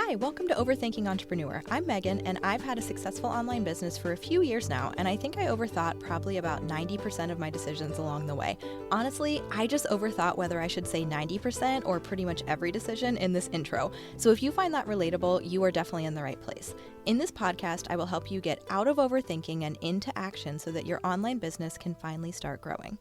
Hi, welcome to Overthinking Entrepreneur. I'm Megan, and I've had a successful online business for a few years now, and I think I overthought probably about 90% of my decisions along the way. Honestly, I just overthought whether I should say 90% or pretty much every decision in this intro. So if you find that relatable, you are definitely in the right place. In this podcast, I will help you get out of overthinking and into action so that your online business can finally start growing.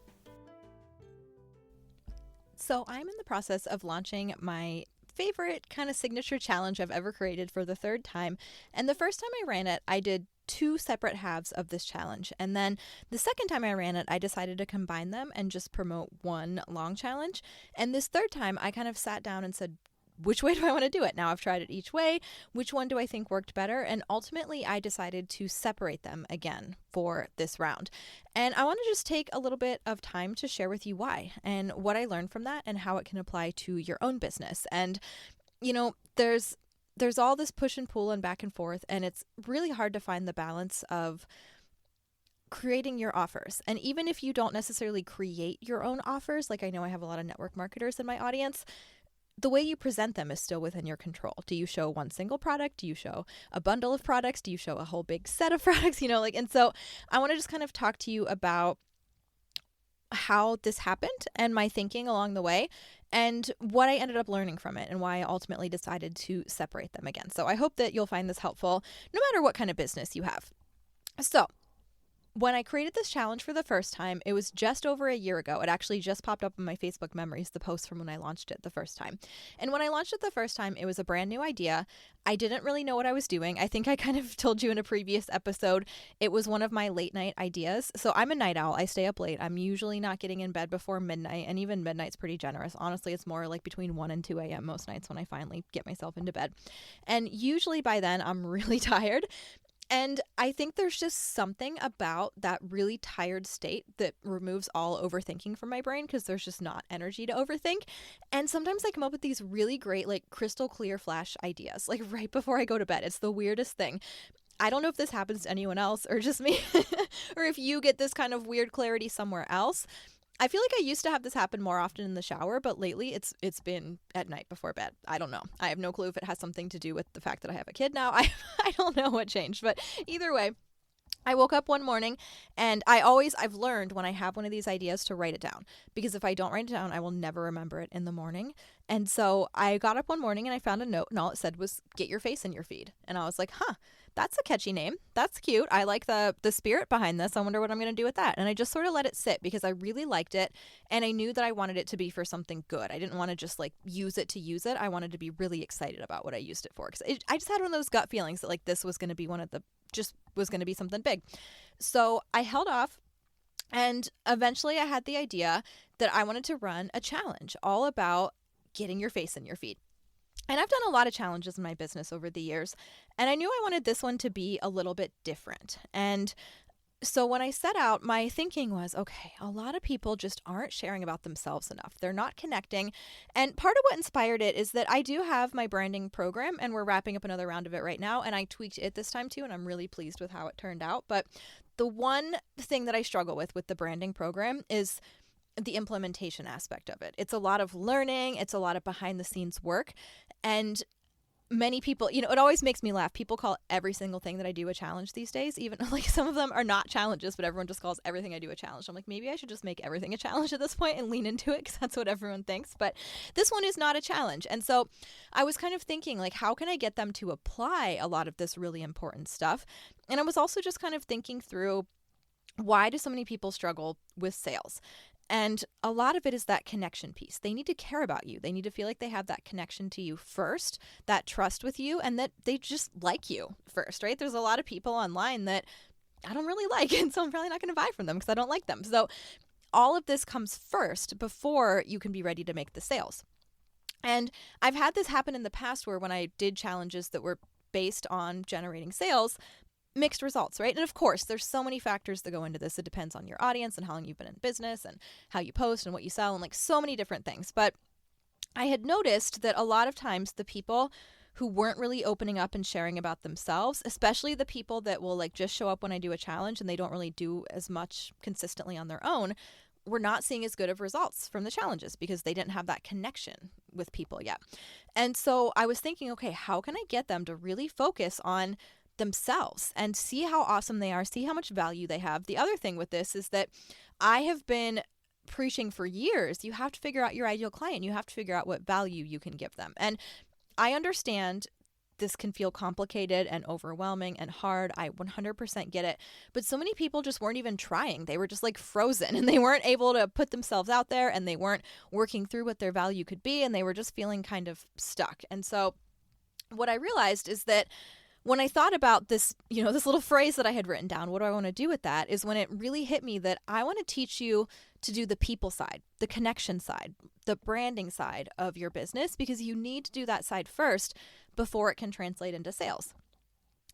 So I'm in the process of launching my favorite kind of signature challenge I've ever created for the third time. And the first time I ran it, I did two separate halves of this challenge. And then the second time I ran it, I decided to combine them and just promote one long challenge. And this third time, I kind of sat down and said, which way do I want to do it? Now I've tried it each way. Which one do I think worked better? And ultimately, I decided to separate them again for this round. And I want to just take a little bit of time to share with you why and what I learned from that and how it can apply to your own business. And, you know, there's all this push and pull and back and forth, and it's really hard to find the balance of creating your offers. And even if you don't necessarily create your own offers, like I know I have a lot of network marketers in my audience, the way you present them is still within your control. Do you show one single product? Do you show a bundle of products? Do you show a whole big set of products? And so I want to just kind of talk to you about how this happened and my thinking along the way and what I ended up learning from it and why I ultimately decided to separate them again. So I hope that you'll find this helpful no matter what kind of business you have. So when I created this challenge for the first time, it was just over a year ago. It actually just popped up in my Facebook memories, the post from when I launched it the first time. And when I launched it the first time, it was a brand new idea. I didn't really know what I was doing. I think I kind of told you in a previous episode, it was one of my late night ideas. So I'm a night owl. I stay up late. I'm usually not getting in bed before midnight, and even midnight's pretty generous. Honestly, it's more like between 1 and 2 a.m. most nights when I finally get myself into bed. And usually by then, I'm really tired. And I think there's just something about that really tired state that removes all overthinking from my brain because there's just not energy to overthink. And sometimes I come up with these really great, like crystal clear flash ideas, like right before I go to bed. It's the weirdest thing. I don't know if this happens to anyone else or just me, or if you get this kind of weird clarity somewhere else. I feel like I used to have this happen more often in the shower, but lately it's been at night before bed. I don't know. I have no clue if it has something to do with the fact that I have a kid now. I don't know what changed, but either way, I woke up one morning and I've learned when I have one of these ideas to write it down, because if I don't write it down, I will never remember it in the morning. And so I got up one morning and I found a note, and all it said was, "Get your face in your feed." And I was like, that's a catchy name. That's cute. I like the spirit behind this. I wonder what I'm going to do with that. And I just sort of let it sit because I really liked it. And I knew that I wanted it to be for something good. I didn't want to just like use it to use it. I wanted to be really excited about what I used it for. Because I just had one of those gut feelings that like this was going to be was going to be something big. So I held off. And eventually I had the idea that I wanted to run a challenge all about getting your face in your feed. And I've done a lot of challenges in my business over the years, and I knew I wanted this one to be a little bit different. And so when I set out, my thinking was, okay, a lot of people just aren't sharing about themselves enough. They're not connecting. And part of what inspired it is that I do have my branding program, and we're wrapping up another round of it right now. And I tweaked it this time too, and I'm really pleased with how it turned out. But the one thing that I struggle with the branding program is the implementation aspect of it. It's a lot of learning. It's a lot of behind the scenes work. And many people, it always makes me laugh. People call every single thing that I do a challenge these days. Even like some of them are not challenges, but everyone just calls everything I do a challenge. I'm like, maybe I should just make everything a challenge at this point and lean into it because that's what everyone thinks. But this one is not a challenge. And so I was kind of thinking like, how can I get them to apply a lot of this really important stuff? And I was also just kind of thinking through, why do so many people struggle with sales? And a lot of it is that connection piece. They need to care about you. They need to feel like they have that connection to you first, that trust with you, and that they just like you first, right? There's a lot of people online that I don't really like, and so I'm probably not going to buy from them because I don't like them. So all of this comes first before you can be ready to make the sales. And I've had this happen in the past where when I did challenges that were based on generating sales, mixed results, right? And of course, there's so many factors that go into this. It depends on your audience and how long you've been in business and how you post and what you sell and like so many different things. But I had noticed that a lot of times the people who weren't really opening up and sharing about themselves, especially the people that will like just show up when I do a challenge and they don't really do as much consistently on their own, were not seeing as good of results from the challenges because they didn't have that connection with people yet. And so I was thinking, okay, how can I get them to really focus on themselves and see how awesome they are, see how much value they have? The other thing with this is that I have been preaching for years, you have to figure out your ideal client. You have to figure out what value you can give them. And I understand this can feel complicated and overwhelming and hard. I 100% get it. But so many people just weren't even trying. They were just like frozen and they weren't able to put themselves out there and they weren't working through what their value could be and they were just feeling kind of stuck. And so what I realized is that when I thought about this, this little phrase that I had written down, what do I want to do with that, is when it really hit me that I want to teach you to do the people side, the connection side, the branding side of your business, because you need to do that side first before it can translate into sales.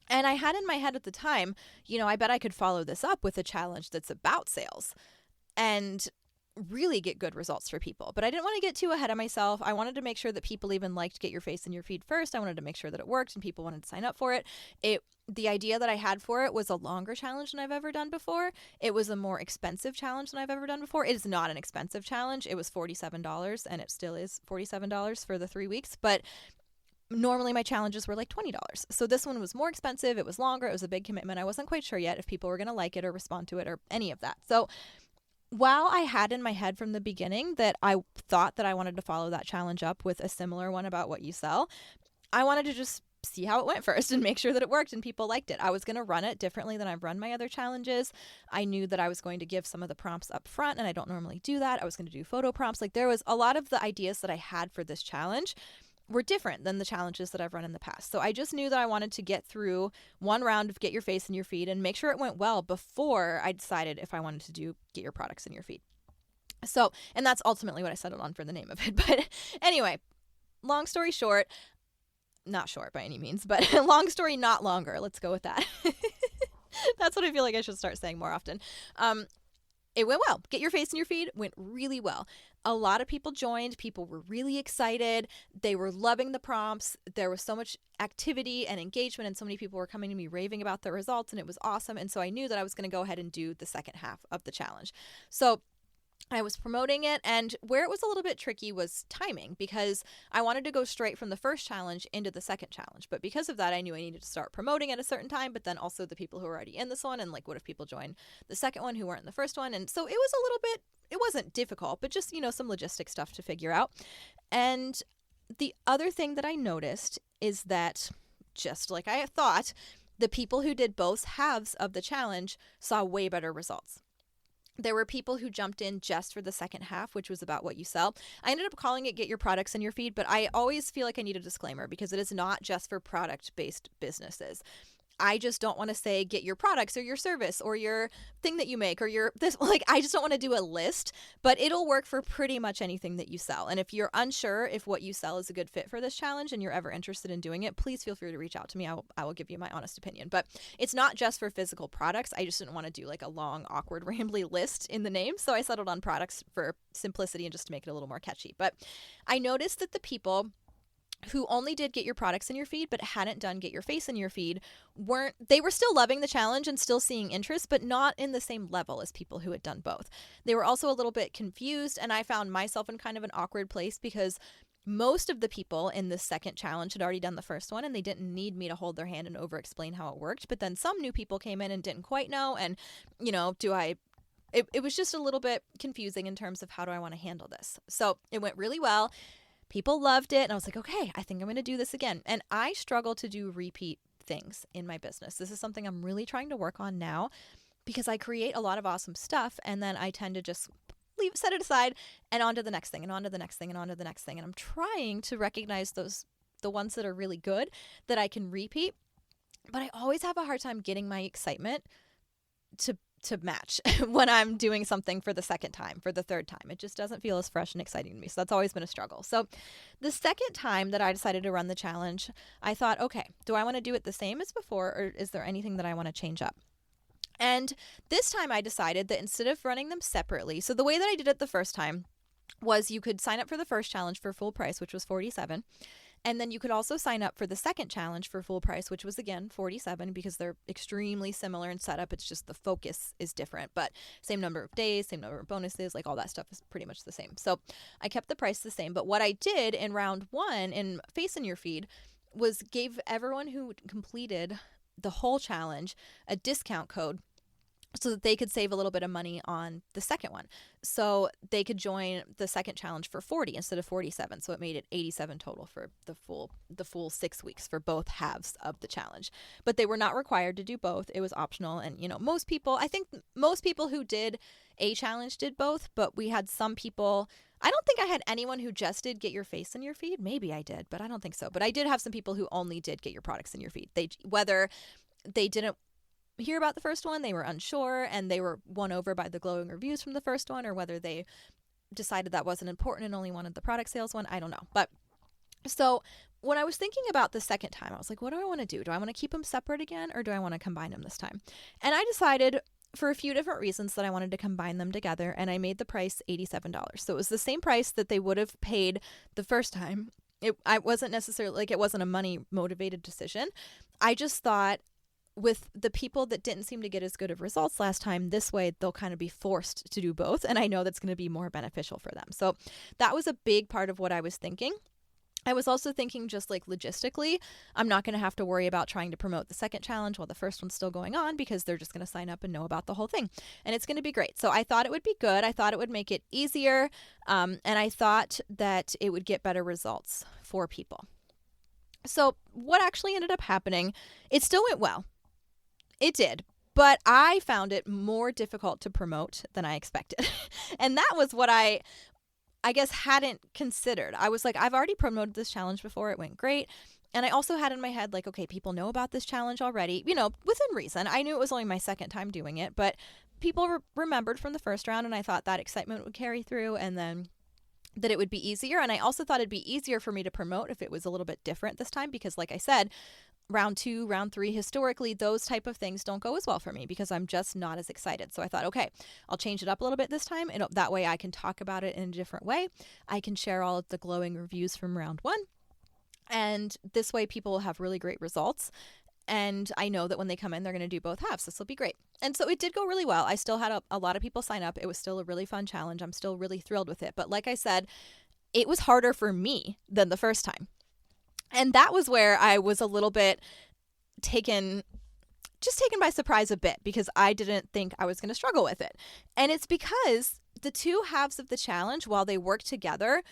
And I had in my head at the time, I bet I could follow this up with a challenge that's about sales and really get good results for people. But I didn't want to get too ahead of myself. I wanted to make sure that people even liked Get Your Face in Your Feed first. I wanted to make sure that it worked and people wanted to sign up for it. The idea that I had for it was a longer challenge than I've ever done before. It was a more expensive challenge than I've ever done before. It is not an expensive challenge. It was $47 and it still is $47 for the 3 weeks. But normally my challenges were like $20. So this one was more expensive. It was longer. It was a big commitment. I wasn't quite sure yet if people were going to like it or respond to it or any of that. So while I had in my head from the beginning that I thought that I wanted to follow that challenge up with a similar one about what you sell, I wanted to just see how it went first and make sure that it worked and people liked it. I was going to run it differently than I've run my other challenges. I knew that I was going to give some of the prompts up front, and I don't normally do that. I was going to do photo prompts. Like, there was a lot of the ideas that I had for this challenge were different than the challenges that I've run in the past. So I just knew that I wanted to get through one round of Get Your Face in Your Feed and make sure it went well before I decided if I wanted to do Get Your Products in Your Feed. So, and that's ultimately what I settled on for the name of it. But anyway, long story short, not short by any means, but long story not longer. Let's go with that. That's what I feel like I should start saying more often. It went well. Get Your Face in Your Feed went really well. A lot of people joined. People were really excited. They were loving the prompts. There was so much activity and engagement, and so many people were coming to me raving about the results, and it was awesome. And so I knew that I was going to go ahead and do the second half of the challenge. So I was promoting it, and where it was a little bit tricky was timing, because I wanted to go straight from the first challenge into the second challenge. But because of that, I knew I needed to start promoting at a certain time, but then also the people who were already in this one, and like, what if people join the second one who weren't in the first one? And so it was a little bit, it wasn't difficult, but just, some logistic stuff to figure out. And the other thing that I noticed is that, just like I thought, the people who did both halves of the challenge saw way better results. There were people who jumped in just for the second half, which was about what you sell. I ended up calling it Get Your Products in Your Feed, but I always feel like I need a disclaimer because it is not just for product-based businesses. I just don't want to say get your products or your service or your thing that you make or your this, like, I just don't want to do a list, but it'll work for pretty much anything that you sell. And if you're unsure if what you sell is a good fit for this challenge and you're ever interested in doing it, please feel free to reach out to me. I will give you my honest opinion, but it's not just for physical products. I just didn't want to do like a long, awkward, rambly list in the name. So I settled on products for simplicity and just to make it a little more catchy. But I noticed that the people who only did Get Your Products in Your Feed but hadn't done Get Your Face in Your Feed were still loving the challenge and still seeing interest, but not in the same level as people who had done both. They were also a little bit confused, and I found myself in kind of an awkward place because most of the people in the second challenge had already done the first one, and they didn't need me to hold their hand and over explain how it worked. But then some new people came in and didn't quite know, and it was just a little bit confusing in terms of how do I want to handle this. So it went really well. People loved it, and I was like, okay, I think I'm going to do this again. And I struggle to do repeat things in my business. This is something I'm really trying to work on now because I create a lot of awesome stuff, and then I tend to just set it aside and on to the next thing and on to the next thing and on to the next thing. And I'm trying to recognize the ones that are really good that I can repeat, but I always have a hard time getting my excitement to match when I'm doing something for the second time, for the third time. It just doesn't feel as fresh and exciting to me. So that's always been a struggle. So the second time that I decided to run the challenge, I thought, okay, do I want to do it the same as before, or is there anything that I want to change up? And this time I decided that instead of running them separately, so the way that I did it the first time was you could sign up for the first challenge for full price, which was $47. And then you could also sign up for the second challenge for full price, which was again $47, because they're extremely similar in setup. It's just the focus is different, but same number of days, same number of bonuses, like all that stuff is pretty much the same. So I kept the price the same. But what I did in round 1 in Face in Your Feed was gave everyone who completed the whole challenge a discount code so that they could save a little bit of money on the second one. So they could join the second challenge for 40 instead of 47. So it made it 87 total for the full 6 weeks for both halves of the challenge. But they were not required to do both. It was optional. And, I think most people who did a challenge did both, but we had some people. I don't think I had anyone who just did Get Your Face in Your Feed. Maybe I did, but I don't think so. But I did have some people who only did Get Your Products in Your Feed. Whether they didn't hear about the first one, they were unsure, and they were won over by the glowing reviews from the first one, or whether they decided that wasn't important and only wanted the product sales one. I don't know. But so when I was thinking about the second time, I was like, what do I want to do? Do I want to keep them separate again, or do I want to combine them this time? And I decided for a few different reasons that I wanted to combine them together, and I made the price $87. So it was the same price that they would have paid the first time. I wasn't necessarily it wasn't a money motivated decision. I just thought, with the people that didn't seem to get as good of results last time, this way they'll kind of be forced to do both. And I know that's going to be more beneficial for them. So that was a big part of what I was thinking. I was also thinking, just like logistically, I'm not going to have to worry about trying to promote the second challenge while the first one's still going on, because they're just going to sign up and know about the whole thing. And it's going to be great. So I thought it would be good. I thought it would make it easier. And I thought that it would get better results for people. So what actually ended up happening, it still went well. It did. But I found it more difficult to promote than I expected. And that was what I guess hadn't considered. I was like, I've already promoted this challenge before. It went great. And I also had in my head, like, okay, people know about this challenge already, within reason. I knew it was only my second time doing it, but people remembered from the first round, and I thought that excitement would carry through, and then that it would be easier. And I also thought it'd be easier for me to promote if it was a little bit different this time, because like I said, round 2, round 3, historically, those type of things don't go as well for me because I'm just not as excited. So I thought, okay, I'll change it up a little bit this time. And that way I can talk about it in a different way. I can share all of the glowing reviews from round 1. And this way people will have really great results. And I know that when they come in, they're going to do both halves. This will be great. And so it did go really well. I still had a lot of people sign up. It was still a really fun challenge. I'm still really thrilled with it. But like I said, it was harder for me than the first time. And that was where I was a little bit taken by surprise a bit, because I didn't think I was going to struggle with it. And it's because the two halves of the challenge, while they work together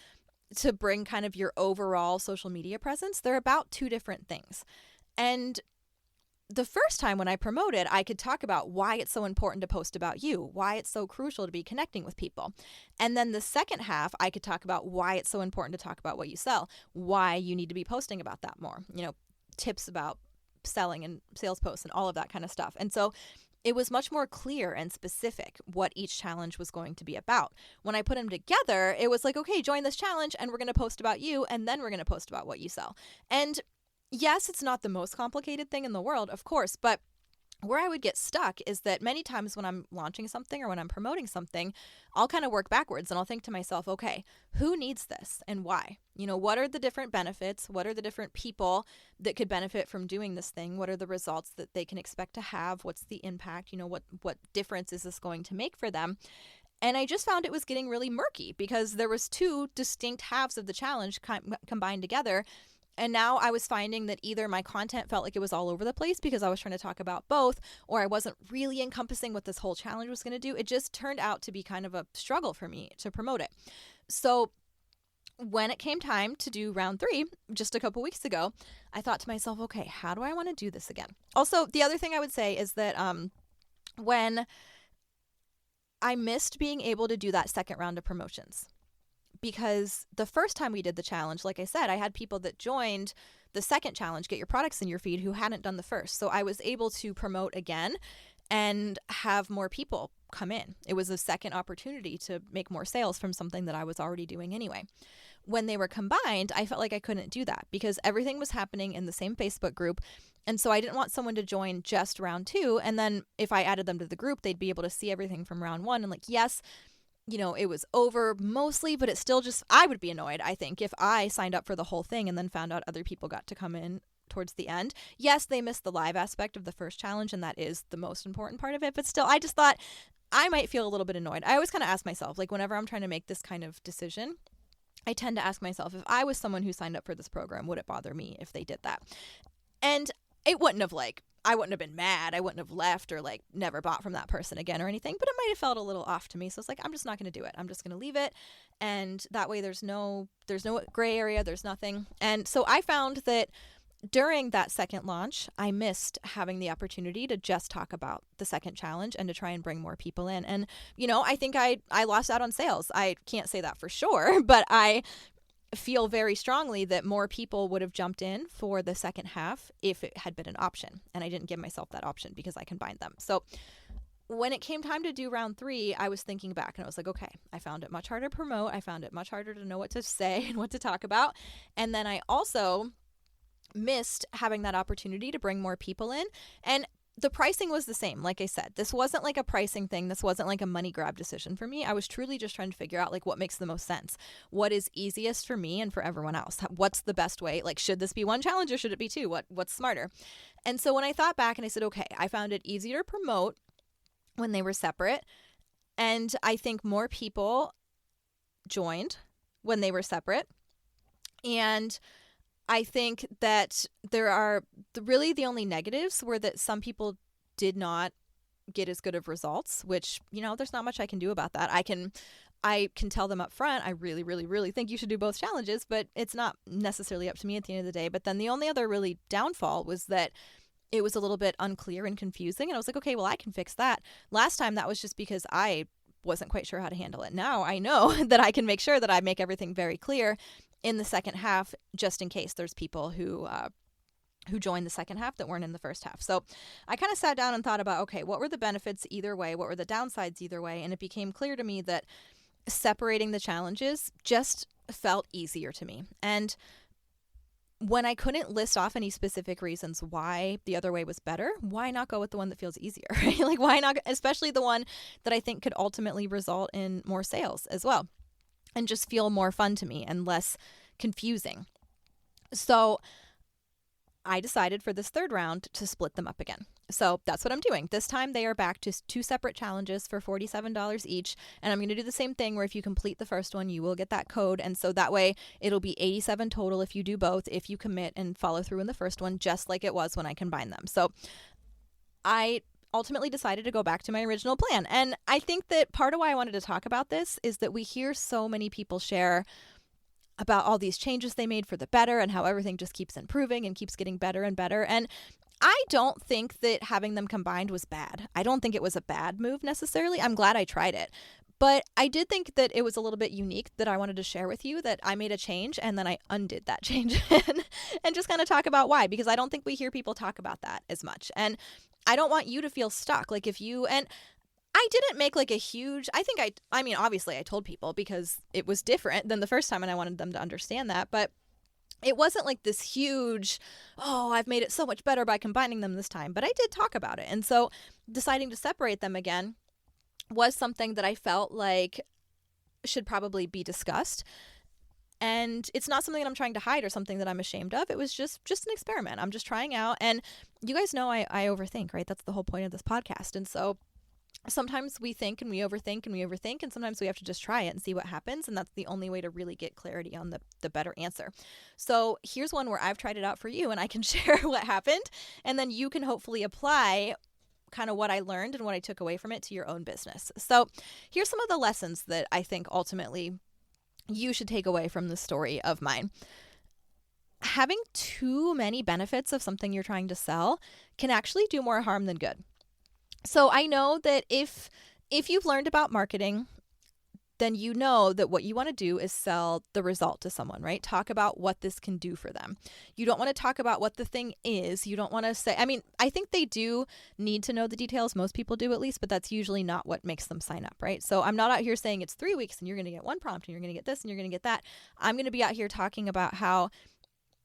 to bring kind of your overall social media presence, they're about two different things. And the first time when I promoted, I could talk about why it's so important to post about you, why it's so crucial to be connecting with people. And then the second half, I could talk about why it's so important to talk about what you sell, why you need to be posting about that more, tips about selling and sales posts and all of that kind of stuff. And so it was much more clear and specific what each challenge was going to be about. When I put them together, it was like, okay, join this challenge and we're going to post about you, and then we're going to post about what you sell. And yes, it's not the most complicated thing in the world, of course, but where I would get stuck is that many times when I'm launching something or when I'm promoting something, I'll kind of work backwards and I'll think to myself, okay, who needs this and why? What are the different benefits? What are the different people that could benefit from doing this thing? What are the results that they can expect to have? What's the impact? What difference is this going to make for them? And I just found it was getting really murky because there was two distinct halves of the challenge combined together. And now I was finding that either my content felt like it was all over the place because I was trying to talk about both, or I wasn't really encompassing what this whole challenge was going to do. It just turned out to be kind of a struggle for me to promote it. So when it came time to do round 3, just a couple weeks ago, I thought to myself, okay, how do I want to do this again? Also, the other thing I would say is that when I missed being able to do that second round of promotions. Because the first time we did the challenge, like I said, I had people that joined the second challenge, Get Your Products in Your Feed, who hadn't done the first. So I was able to promote again and have more people come in. It was a second opportunity to make more sales from something that I was already doing anyway. When they were combined, I felt like I couldn't do that because everything was happening in the same Facebook group. And so I didn't want someone to join just round 2. And then if I added them to the group, they'd be able to see everything from round 1. And yes, it was over mostly, but it's still just, I would be annoyed, I think, if I signed up for the whole thing and then found out other people got to come in towards the end. Yes, they missed the live aspect of the first challenge, and that is the most important part of it. But still, I just thought I might feel a little bit annoyed. I always kind of ask myself, like, whenever I'm trying to make this kind of decision, I tend to ask myself, if I was someone who signed up for this program, would it bother me if they did that? And it wouldn't have, like, I wouldn't have been mad. I wouldn't have left or, like, never bought from that person again or anything, but it might have felt a little off to me. So it's like, I'm just not going to do it. I'm just going to leave it. And that way there's no gray area. There's nothing. And so I found that during that second launch, I missed having the opportunity to just talk about the second challenge and to try and bring more people in. And, I think I lost out on sales. I can't say that for sure, but I feel very strongly that more people would have jumped in for the second half if it had been an option. And I didn't give myself that option because I combined them. So when it came time to do round 3, I was thinking back and I was like, okay, I found it much harder to promote. I found it much harder to know what to say and what to talk about. And then I also missed having that opportunity to bring more people in. And the pricing was the same. Like I said, this wasn't like a pricing thing. This wasn't like a money grab decision for me. I was truly just trying to figure out, like, what makes the most sense. What is easiest for me and for everyone else? What's the best way? Like, should this be one challenge or should it be 2? What's smarter? And so when I thought back and I said, okay, I found it easier to promote when they were separate. And I think more people joined when they were separate. And I think that there are really the only negatives were that some people did not get as good of results, which, there's not much I can do about that. I can tell them up front, I really, really, really think you should do both challenges, but it's not necessarily up to me at the end of the day. But then the only other really downfall was that it was a little bit unclear and confusing. And I was like, okay, well, I can fix that. Last time that was just because I wasn't quite sure how to handle it. Now I know that I can make sure that I make everything very clear in the second half, just in case there's people who joined the second half that weren't in the first half. So I kind of sat down and thought about, okay, what were the benefits either way? What were the downsides either way? And it became clear to me that separating the challenges just felt easier to me. And when I couldn't list off any specific reasons why the other way was better, why not go with the one that feels easier, right? Like, why not, especially the one that I think could ultimately result in more sales as well, and just feel more fun to me and less confusing. So I decided for this third round to split them up again. So that's what I'm doing. This time they are back to 2 separate challenges for $47 each. And I'm going to do the same thing where if you complete the first one, you will get that code. And so that way it'll be $87 total if you do both, if you commit and follow through in the first one, just like it was when I combined them. So I ultimately decided to go back to my original plan. And I think that part of why I wanted to talk about this is that we hear so many people share about all these changes they made for the better and how everything just keeps improving and keeps getting better and better. And I don't think that having them combined was bad. I don't think it was a bad move necessarily. I'm glad I tried it. But I did think that it was a little bit unique that I wanted to share with you, that I made a change and then I undid that change and just kind of talk about why, because I don't think we hear people talk about that as much. And I don't want you to feel stuck. Like if you, and I didn't make like a huge, I mean, obviously I told people because it was different than the first time and I wanted them to understand that, but it wasn't like this huge, oh, I've made it so much better by combining them this time, but I did talk about it. And so deciding to separate them again was something that I felt like should probably be discussed. And it's not something that I'm trying to hide or something that I'm ashamed of. It was just an experiment. I'm just trying out. And you guys know I overthink, right? That's the whole point of this podcast. And so sometimes we think and we overthink and we overthink, and sometimes we have to just try it and see what happens. And that's the only way to really get clarity on the better answer. So here's one where I've tried it out for you and I can share what happened. And then you can hopefully apply kind of what I learned and what I took away from it to your own business. So here's some of the lessons that I think ultimately you should take away from this story of mine. Having too many benefits of something you're trying to sell can actually do more harm than good. So I know that if you've learned about marketing, then you know that what you want to do is sell the result to someone, right? Talk about what this can do for them. You don't want to talk about what the thing is. You don't want to say, I mean, I think they do need to know the details. Most people do at least, but that's usually not what makes them sign up, right? So I'm not out here saying it's 3 weeks and you're going to get one prompt and you're going to get this and you're going to get that. I'm going to be out here talking about how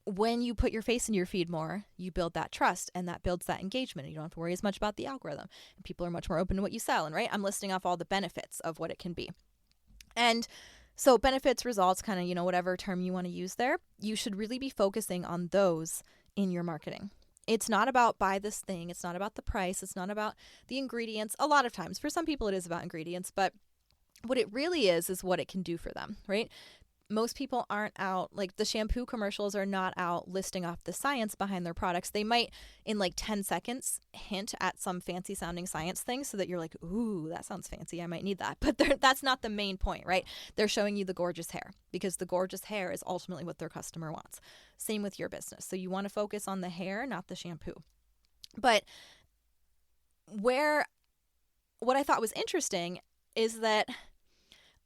when you put your face in your feed more, you build that trust and that builds that engagement. You don't have to worry as much about the algorithm. And people are much more open to what you sell. And right, I'm listing off all the benefits of what it can be. And so benefits, results, kind of, whatever term you want to use there, you should really be focusing on those in your marketing. It's not about buy this thing. It's not about the price. It's not about the ingredients. A lot of times, for some people, it is about ingredients, but what it really is what it can do for them, right? Most people aren't out, like the shampoo commercials are not out listing off the science behind their products. They might, in like 10 seconds, hint at some fancy sounding science thing so that you're like, ooh, that sounds fancy. I might need that. But that's not the main point, right? They're showing you the gorgeous hair because the gorgeous hair is ultimately what their customer wants. Same with your business. So you want to focus on the hair, not the shampoo. But what I thought was interesting is that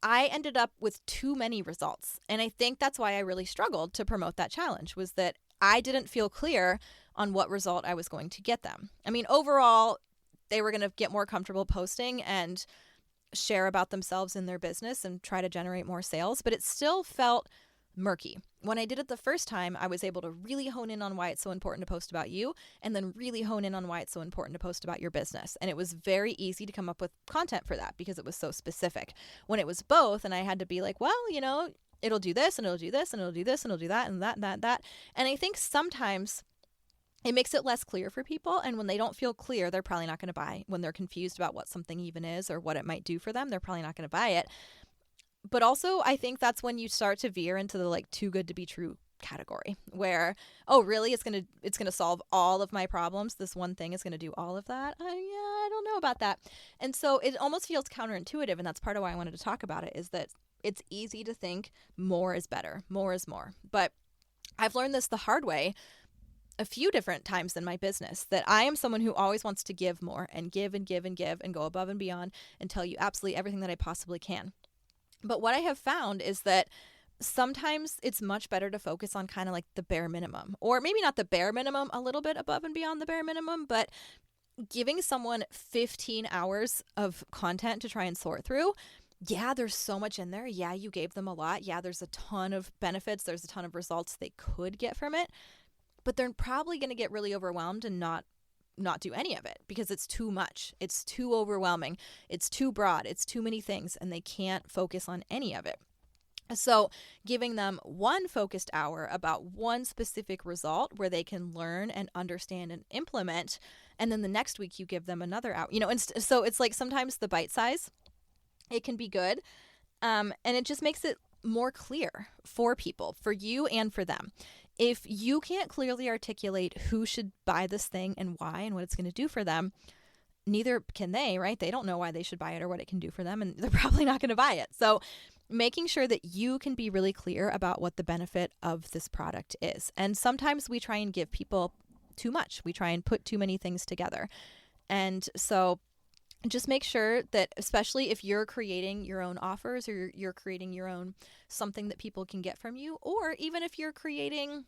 I ended up with too many results. And I think that's why I really struggled to promote that challenge, was that I didn't feel clear on what result I was going to get them. I mean, overall, they were going to get more comfortable posting and share about themselves and their business and try to generate more sales, but it still felt murky. When I did it the first time, I was able to really hone in on why it's so important to post about you, and then really hone in on why it's so important to post about your business. And it was very easy to come up with content for that because it was so specific. When it was both, and I had to be like, well, it'll do this, and it'll do this, and it'll do this, and it'll do that, and that. And I think sometimes it makes it less clear for people. And when they don't feel clear, they're probably not going to buy. When they're confused about what something even is or what it might do for them, they're probably not going to buy it. But also, I think that's when you start to veer into the like too good to be true category where, oh, really? It's going to solve all of my problems. This one thing is going to do all of that. Yeah, I don't know about that. And so it almost feels counterintuitive. And that's part of why I wanted to talk about it, is that it's easy to think more is better, more is more. But I've learned this the hard way a few different times in my business, that I am someone who always wants to give more and give and give and give and go above and beyond and tell you absolutely everything that I possibly can. But what I have found is that sometimes it's much better to focus on kind of like the bare minimum, or maybe not the bare minimum, a little bit above and beyond the bare minimum, but giving someone 15 hours of content to try and sort through. Yeah, there's so much in there. Yeah, you gave them a lot. Yeah, there's a ton of benefits. There's a ton of results they could get from it, but they're probably going to get really overwhelmed and not do any of it because it's too much. It's too overwhelming. It's too broad. It's too many things, and they can't focus on any of it. So giving them one focused hour about one specific result where they can learn and understand and implement, and then the next week you give them another hour, and so it's like sometimes the bite size, it can be good. And it just makes it more clear for people, for you and for them. If you can't clearly articulate who should buy this thing and why and what it's going to do for them, neither can they, right? They don't know why they should buy it or what it can do for them, and they're probably not going to buy it. So making sure that you can be really clear about what the benefit of this product is. And sometimes we try and give people too much. We try and put too many things together. And so just make sure that, especially if you're creating your own offers or you're creating your own something that people can get from you, or even if you're creating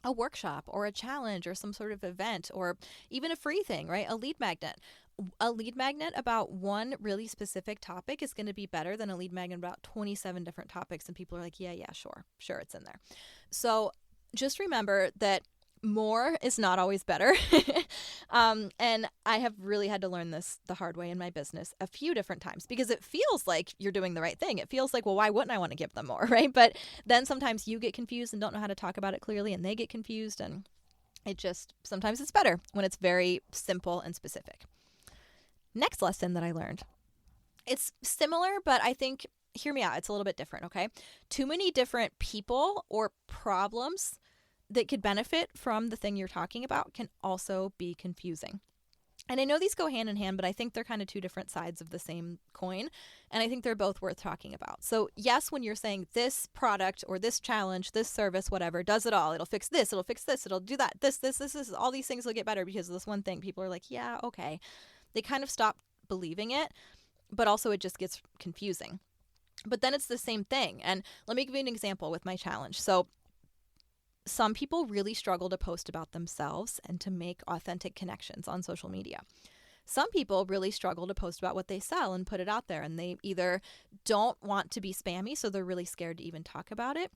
a workshop or a challenge or some sort of event or even a free thing, right? A lead magnet. A lead magnet about one really specific topic is going to be better than a lead magnet about 27 different topics. And people are like, yeah, sure, it's in there. So just remember that more is not always better. And I have really had to learn this the hard way in my business a few different times, because it feels like you're doing the right thing. It feels like, well, why wouldn't I want to give them more, right? But then sometimes you get confused and don't know how to talk about it clearly, and they get confused, and sometimes it's better when it's very simple and specific. Next lesson that I learned. It's similar, but I think, hear me out, it's a little bit different, okay? Too many different people or problems that could benefit from the thing you're talking about can also be confusing. And I know these go hand in hand, but I think they're kind of two different sides of the same coin. And I think they're both worth talking about. So yes, when you're saying this product or this challenge, this service, whatever, does it all. It'll fix this, it'll fix this, it'll do that, this, all these things will get better because of this one thing. People are like, yeah, okay. They kind of stop believing it, but also it just gets confusing. But then it's the same thing. And let me give you an example with my challenge. So some people really struggle to post about themselves and to make authentic connections on social media. Some people really struggle to post about what they sell and put it out there, and they either don't want to be spammy, so they're really scared to even talk about it,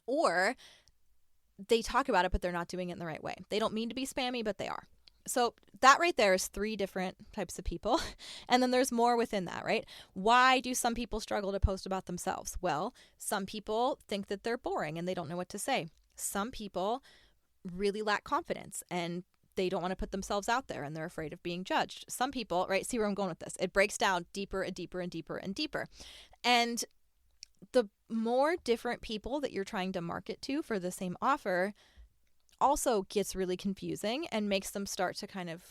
or they talk about it, but they're not doing it in the right way. They don't mean to be spammy, but they are. So that right there is 3 different types of people. And then there's more within that, right? Why do some people struggle to post about themselves? Well, some people think that they're boring and they don't know what to say. Some people really lack confidence and they don't want to put themselves out there and they're afraid of being judged. Some people, right? See where I'm going with this. It breaks down deeper and deeper and deeper and deeper. And the more different people that you're trying to market to for the same offer also gets really confusing and makes them start to kind of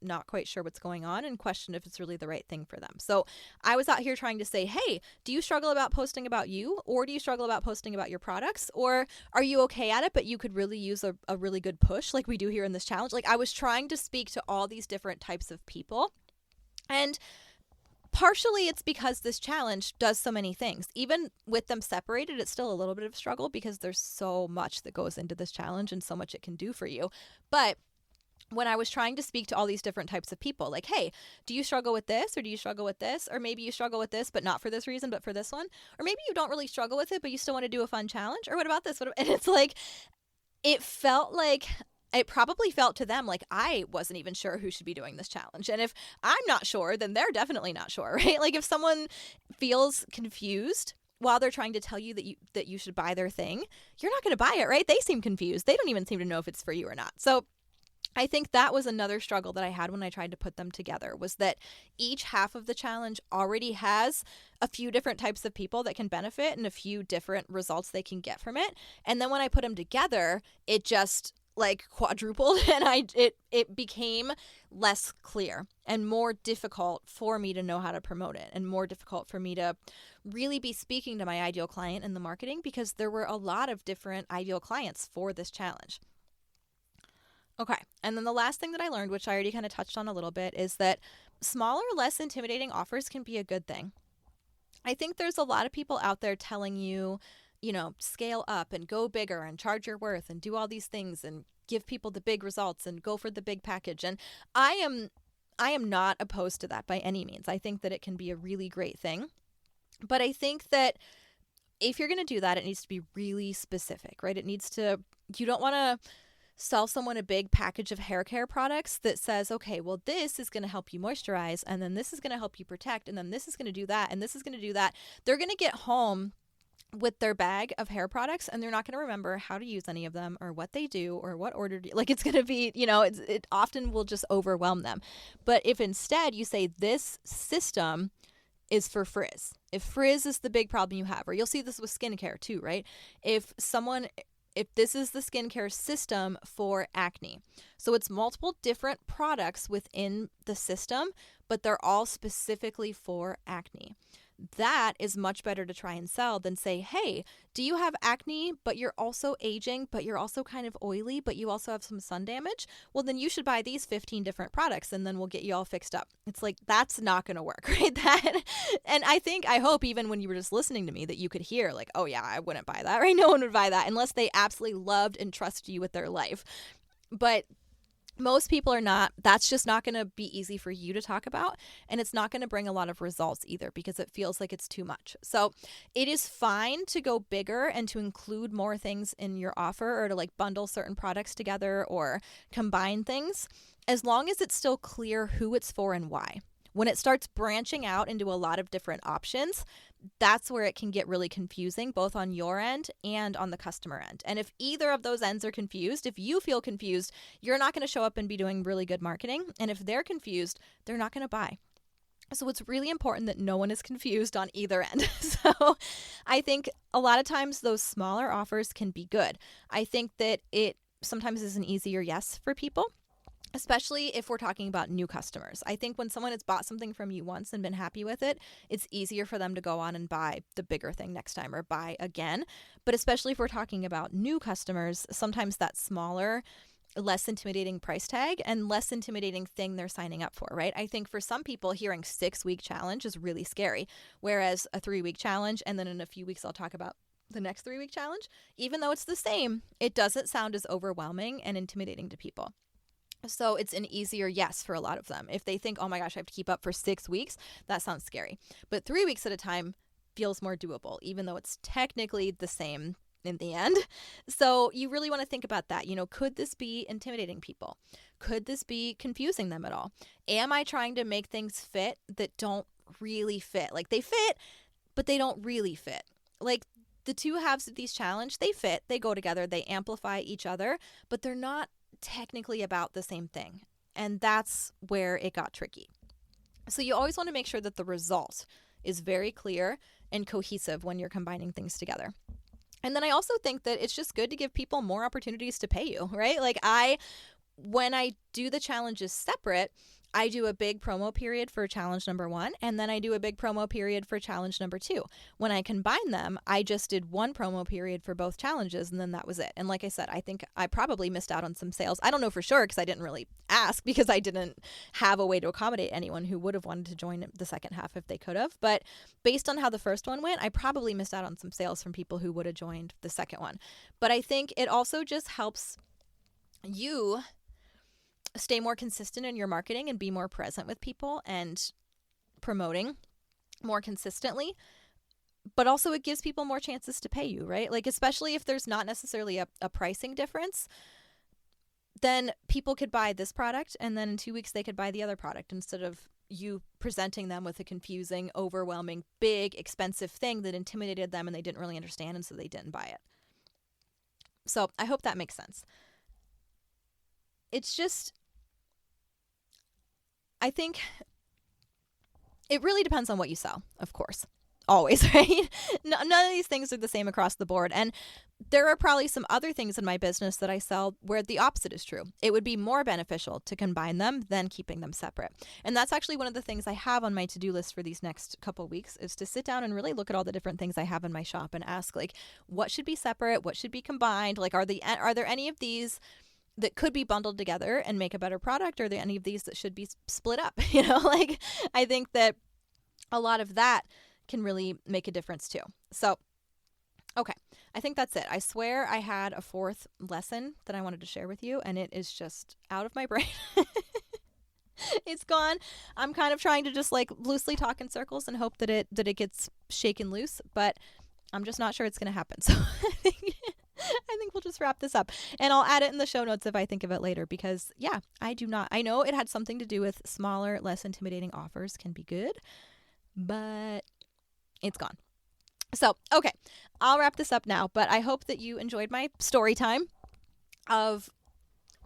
not quite sure what's going on and question if it's really the right thing for them. So I was out here trying to say, hey, do you struggle about posting about you, or do you struggle about posting about your products, or are you okay at it but you could really use a really good push like we do here in this challenge? Like I was trying to speak to all these different types of people, and partially it's because this challenge does so many things. Even with them separated, it's still a little bit of a struggle because there's so much that goes into this challenge and so much it can do for you. But when I was trying to speak to all these different types of people, like, hey, do you struggle with this, or do you struggle with this, or maybe you struggle with this but not for this reason but for this one, or maybe you don't really struggle with it but you still want to do a fun challenge, or what about this? And it's like, it probably felt to them like I wasn't even sure who should be doing this challenge. And if I'm not sure, then they're definitely not sure, right? Like if someone feels confused while they're trying to tell you that you should buy their thing, you're not going to buy it, right? They seem confused. They don't even seem to know if it's for you or not. So I think that was another struggle that I had when I tried to put them together, was that each half of the challenge already has a few different types of people that can benefit and a few different results they can get from it. And then when I put them together, it just like quadrupled, and it became less clear and more difficult for me to know how to promote it, and more difficult for me to really be speaking to my ideal client in the marketing, because there were a lot of different ideal clients for this challenge. Okay, and then the last thing that I learned, which I already kind of touched on a little bit, is that smaller, less intimidating offers can be a good thing. I think there's a lot of people out there telling you, scale up and go bigger and charge your worth and do all these things and give people the big results and go for the big package. And I am not opposed to that by any means. I think that it can be a really great thing. But I think that if you're going to do that, it needs to be really specific, right? You don't want to sell someone a big package of hair care products that says, okay, well, this is going to help you moisturize, and then this is going to help you protect, and then this is going to do that, and this is going to do that. They're going to get home with their bag of hair products and they're not going to remember how to use any of them or what they do or what order to, like it's going to be, it often will just overwhelm them. But if instead you say this system is for frizz, if frizz is the big problem you have, or you'll see this with skincare too, right? If this is the skincare system for acne. So it's multiple different products within the system, but they're all specifically for acne. That is much better to try and sell than say, hey, do you have acne, but you're also aging, but you're also kind of oily, but you also have some sun damage? Well, then you should buy these 15 different products and then we'll get you all fixed up. It's like, that's not going to work, right? And I hope even when you were just listening to me that you could hear like, oh yeah, I wouldn't buy that, right? No one would buy that unless they absolutely loved and trusted you with their life. But most people are not. That's just not going to be easy for you to talk about. And it's not going to bring a lot of results either because it feels like it's too much. So it is fine to go bigger and to include more things in your offer, or to like bundle certain products together or combine things, as long as it's still clear who it's for and why. When it starts branching out into a lot of different options, that's where it can get really confusing, both on your end and on the customer end. And if either of those ends are confused, if you feel confused, you're not going to show up and be doing really good marketing. And if they're confused, they're not going to buy. So it's really important that no one is confused on either end. So I think a lot of times those smaller offers can be good. I think that it sometimes is an easier yes for people, especially if we're talking about new customers. I think when someone has bought something from you once and been happy with it, it's easier for them to go on and buy the bigger thing next time or buy again. But especially if we're talking about new customers, sometimes that smaller, less intimidating price tag and less intimidating thing they're signing up for, right? I think for some people, hearing 6-week challenge is really scary, whereas a 3-week challenge, and then in a few weeks I'll talk about the next 3-week challenge, even though it's the same, it doesn't sound as overwhelming and intimidating to people. So it's an easier yes for a lot of them. If they think, oh my gosh, I have to keep up for 6 weeks, that sounds scary. But 3 weeks at a time feels more doable, even though it's technically the same in the end. So you really want to think about that. Could this be intimidating people? Could this be confusing them at all? Am I trying to make things fit that don't really fit? Like they fit, but they don't really fit. Like the two halves of these challenge, they fit, they go together, they amplify each other, but they're not technically about the same thing. And that's where it got tricky. So you always want to make sure that the result is very clear and cohesive when you're combining things together. And then I also think that it's just good to give people more opportunities to pay you, right? Like when I do the challenges separate, I do a big promo period for challenge number 1, and then I do a big promo period for challenge number 2. When I combine them, I just did one promo period for both challenges, and then that was it. And like I said, I think I probably missed out on some sales. I don't know for sure because I didn't really ask, because I didn't have a way to accommodate anyone who would have wanted to join the second half if they could have. But based on how the first one went, I probably missed out on some sales from people who would have joined the second one. But I think it also just helps you stay more consistent in your marketing and be more present with people and promoting more consistently. But also it gives people more chances to pay you, right? Like, especially if there's not necessarily a pricing difference, then people could buy this product and then in 2 weeks they could buy the other product, instead of you presenting them with a confusing, overwhelming, big, expensive thing that intimidated them and they didn't really understand, and so they didn't buy it. So I hope that makes sense. It's just, I think it really depends on what you sell, of course. Always, right? None of these things are the same across the board. And there are probably some other things in my business that I sell where the opposite is true. It would be more beneficial to combine them than keeping them separate. And that's actually one of the things I have on my to-do list for these next couple of weeks, is to sit down and really look at all the different things I have in my shop and ask, like, what should be separate? What should be combined? Like, are there any of these that could be bundled together and make a better product? Or are there any of these that should be split up? Like, I think that a lot of that can really make a difference too. So, okay, I think that's it. I swear I had a fourth lesson that I wanted to share with you, and it is just out of my brain. It's gone. I'm kind of trying to just like loosely talk in circles and hope that it gets shaken loose, but I'm just not sure it's going to happen. So I think we'll just wrap this up, and I'll add it in the show notes if I think of it later, because yeah, I know it had something to do with smaller, less intimidating offers can be good, but it's gone. So, okay, I'll wrap this up now, but I hope that you enjoyed my story time of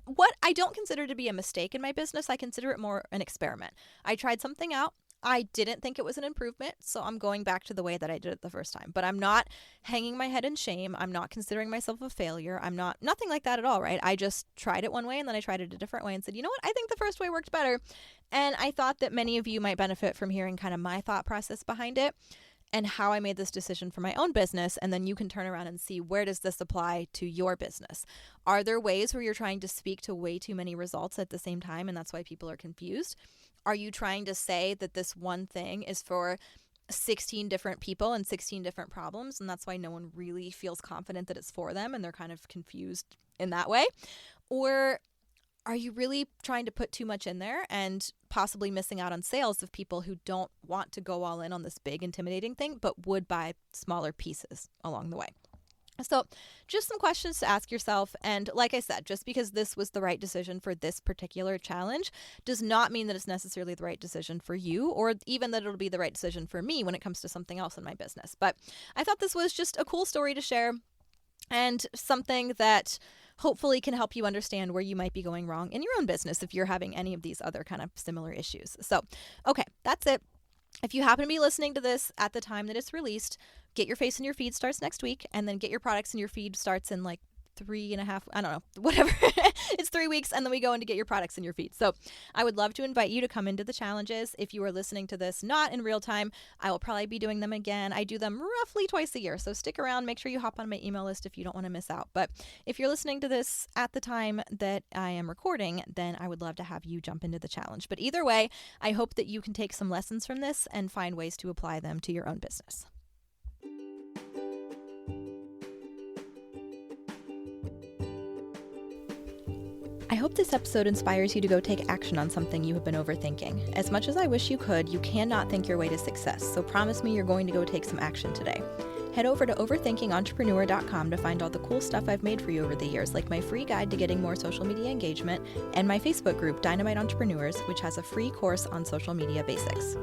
what I don't consider to be a mistake in my business. I consider it more an experiment. I tried something out. I didn't think it was an improvement, so I'm going back to the way that I did it the first time. But I'm not hanging my head in shame. I'm not considering myself a failure. Nothing like that at all, right? I just tried it one way, and then I tried it a different way and said, you know what? I think the first way worked better. And I thought that many of you might benefit from hearing kind of my thought process behind it and how I made this decision for my own business. And then you can turn around and see, where does this apply to your business? Are there ways where you're trying to speak to way too many results at the same time, and that's why people are confused? Are you trying to say that this one thing is for 16 different people and 16 different problems, and that's why no one really feels confident that it's for them and they're kind of confused in that way? Or are you really trying to put too much in there and possibly missing out on sales of people who don't want to go all in on this big, intimidating thing, but would buy smaller pieces along the way? So just some questions to ask yourself. And like I said, just because this was the right decision for this particular challenge does not mean that it's necessarily the right decision for you, or even that it'll be the right decision for me when it comes to something else in my business. But I thought this was just a cool story to share, and something that hopefully can help you understand where you might be going wrong in your own business if you're having any of these other kind of similar issues. So, okay, that's it. If you happen to be listening to this at the time that it's released, Get Your Face in Your Feed starts next week, and then Get Your Products in Your Feed starts in like 3.5, I don't know, whatever. It's 3 weeks, and then we go into Get Your Products in Your Feed. So I would love to invite you to come into the challenges. If you are listening to this not in real time, I will probably be doing them again. I do them roughly twice a year, so stick around. Make sure you hop on my email list if you don't want to miss out. But if you're listening to this at the time that I am recording, then I would love to have you jump into the challenge. But either way, I hope that you can take some lessons from this and find ways to apply them to your own business. I hope this episode inspires you to go take action on something you have been overthinking. As much as I wish you could, you cannot think your way to success, so promise me you're going to go take some action today. Head over to overthinkingentrepreneur.com to find all the cool stuff I've made for you over the years, like my free guide to getting more social media engagement and my Facebook group, Dynamite Entrepreneurs, which has a free course on social media basics.